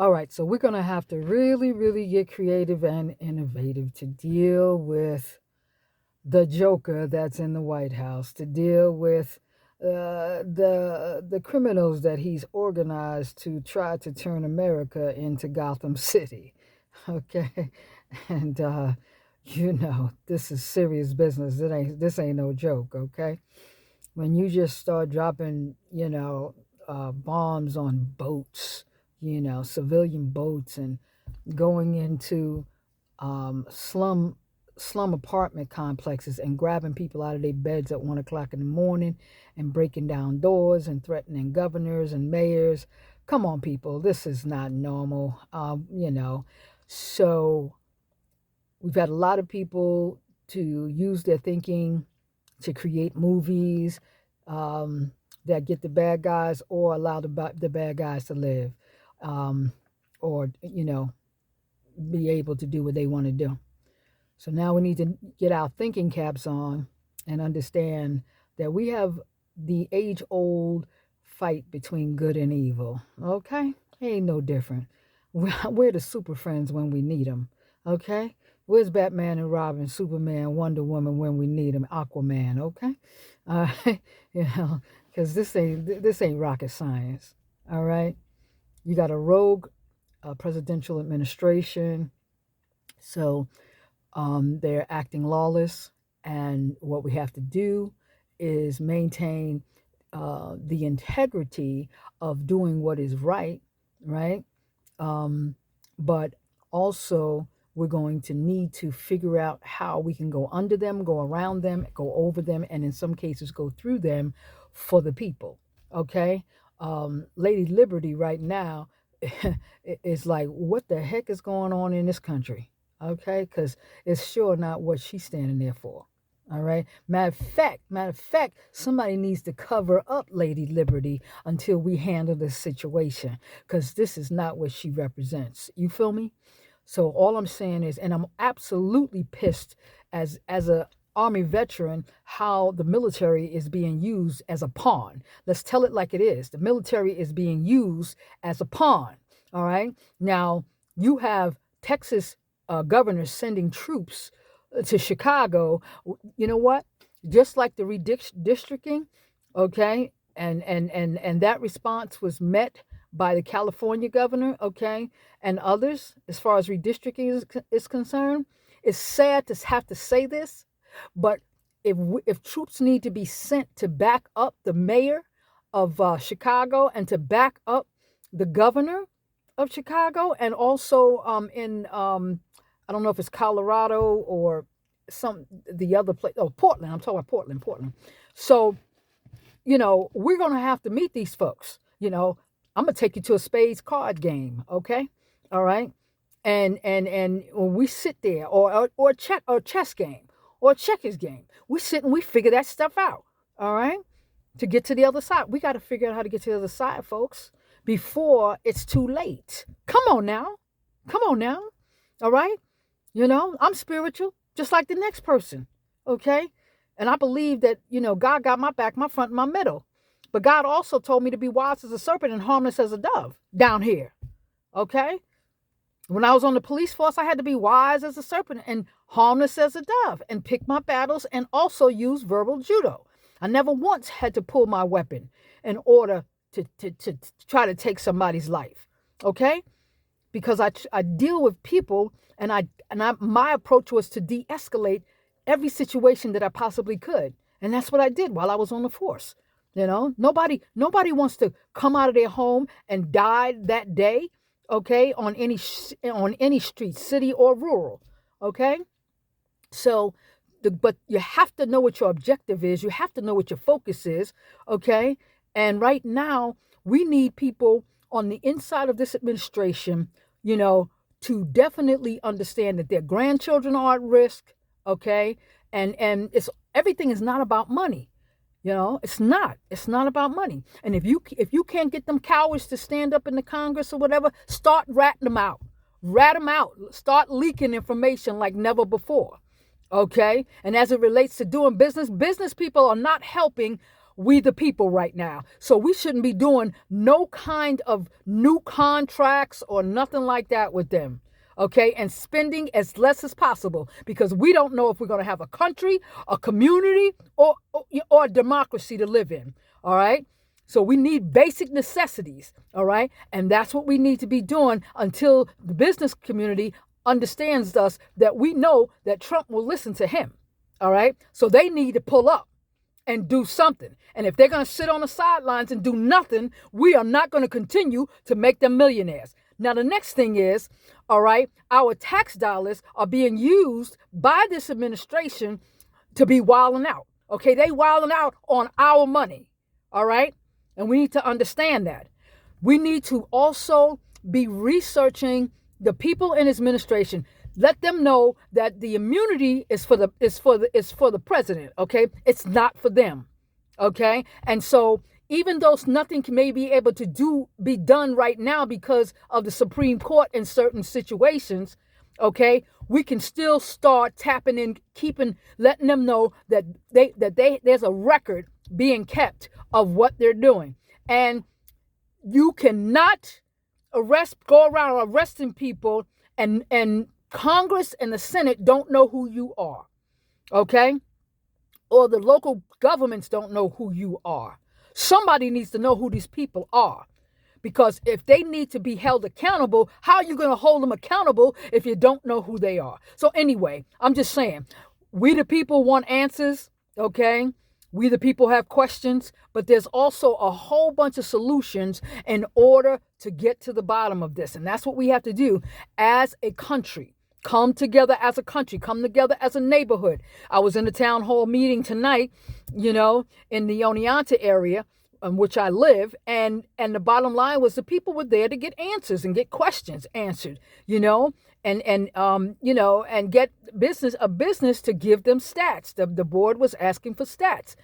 All right, so we're going to have to really, really get creative and innovative to deal with the Joker that's in the White House, to deal with the criminals that he's organized to try to turn America into Gotham City. Okay, and this is serious business. This ain't no joke. Okay, when you just start dropping bombs on boats, civilian boats, and going into slum apartment complexes and grabbing people out of their beds at 1 o'clock in the morning and breaking down doors and threatening governors and mayors. Come on, people, this is not normal. So we've had a lot of people to use their thinking to create movies that get the bad guys or allow the bad guys to live, or be able to do what they want to do. So now we need to get our thinking caps on and understand that we have the age old fight between good and evil. Okay? It ain't no different. We're the super friends when we need them. Okay? Where's Batman and Robin, Superman, Wonder Woman when we need them, Aquaman? Okay? Because this ain't rocket science. All right? You got a rogue presidential administration. So they're acting lawless, and what we have to do is maintain the integrity of doing what is right, right? But also, we're going to need to figure out how we can go under them, go around them, go over them, and in some cases, go through them for the people. Okay? Lady Liberty right now is like, what the heck is going on in this country? Okay, because it's sure not what she's standing there for. All right. Matter of fact, somebody needs to cover up Lady Liberty until we handle this situation, because this is not what she represents. You feel me? So all I'm saying is, and I'm absolutely pissed as a Army veteran, how the military is being used as a pawn. Let's tell it like it is. The military is being used as a pawn. All right. Now you have Texas governors sending troops to Chicago. You know what? Just like the redistricting, okay, and that response was met by the California governor, okay, and others as far as redistricting is concerned. It's sad to have to say this, but if troops need to be sent to back up the mayor of Chicago and to back up the governor of Chicago, and also in I don't know if it's Colorado or the other place. Oh, Portland. I'm talking about Portland. So, we're going to have to meet these folks. I'm going to take you to a spades card game. Okay. All right. And when we sit there, or a chess game or a checkers game, we sit and we figure that stuff out. All right. To get to the other side, we got to figure out how to get to the other side, folks, before it's too late. Come on now. All right. I'm spiritual, just like the next person, okay? And I believe that, God got my back, my front, and my middle. But God also told me to be wise as a serpent and harmless as a dove down here, okay? When I was on the police force, I had to be wise as a serpent and harmless as a dove and pick my battles and also use verbal judo. I never once had to pull my weapon in order to try to take somebody's life, okay? Because I deal with people, and my approach was to de-escalate every situation that I possibly could, and that's what I did while I was on the force. Nobody wants to come out of their home and die that day, okay, on any street, city or rural, okay. So, but you have to know what your objective is. You have to know what your focus is, okay. And right now, we need people on the inside of this administration, to definitely understand that their grandchildren are at risk, okay? And everything is not about money. It's not about money. And if you can't get them cowards to stand up in the Congress or whatever, start ratting them out. Rat them out. Start leaking information like never before. Okay? And as it relates to doing business people are not helping we the people right now. So we shouldn't be doing no kind of new contracts or nothing like that with them. Okay, and spending as less as possible, because we don't know if we're going to have a country, a community, or a democracy to live in. All right. So we need basic necessities. All right. And that's what we need to be doing until the business community understands us, that we know that Trump will listen to him. All right. So they need to pull up and do something. And if they're going to sit on the sidelines and do nothing, we are not going to continue to make them millionaires. Now, the next thing is, all right, our tax dollars are being used by this administration to be wilding out. Okay, they wilding out on our money. All right. And we need to understand that. We need to also be researching the people in his administration. Let them know that the immunity is for the president. Okay, it's not for them. Okay, and so even though nothing may be able to be done right now because of the Supreme Court in certain situations, okay, we can still start tapping in, letting them know that there's a record being kept of what they're doing. And you cannot go around arresting people, and Congress and the Senate don't know who you are, okay? Or the local governments don't know who you are. Somebody needs to know who these people are, because if they need to be held accountable, how are you going to hold them accountable if you don't know who they are? So anyway, I'm just saying, we the people want answers, okay? We the people have questions, but there's also a whole bunch of solutions in order to get to the bottom of this. And that's what we have to do as a country. Come together as a country, come together as a neighborhood. I was in a town hall meeting tonight, in the Oneonta area in which I live, and the bottom line was the people were there to get answers and get questions answered, and get a business to give them stats. The board was asking for stats,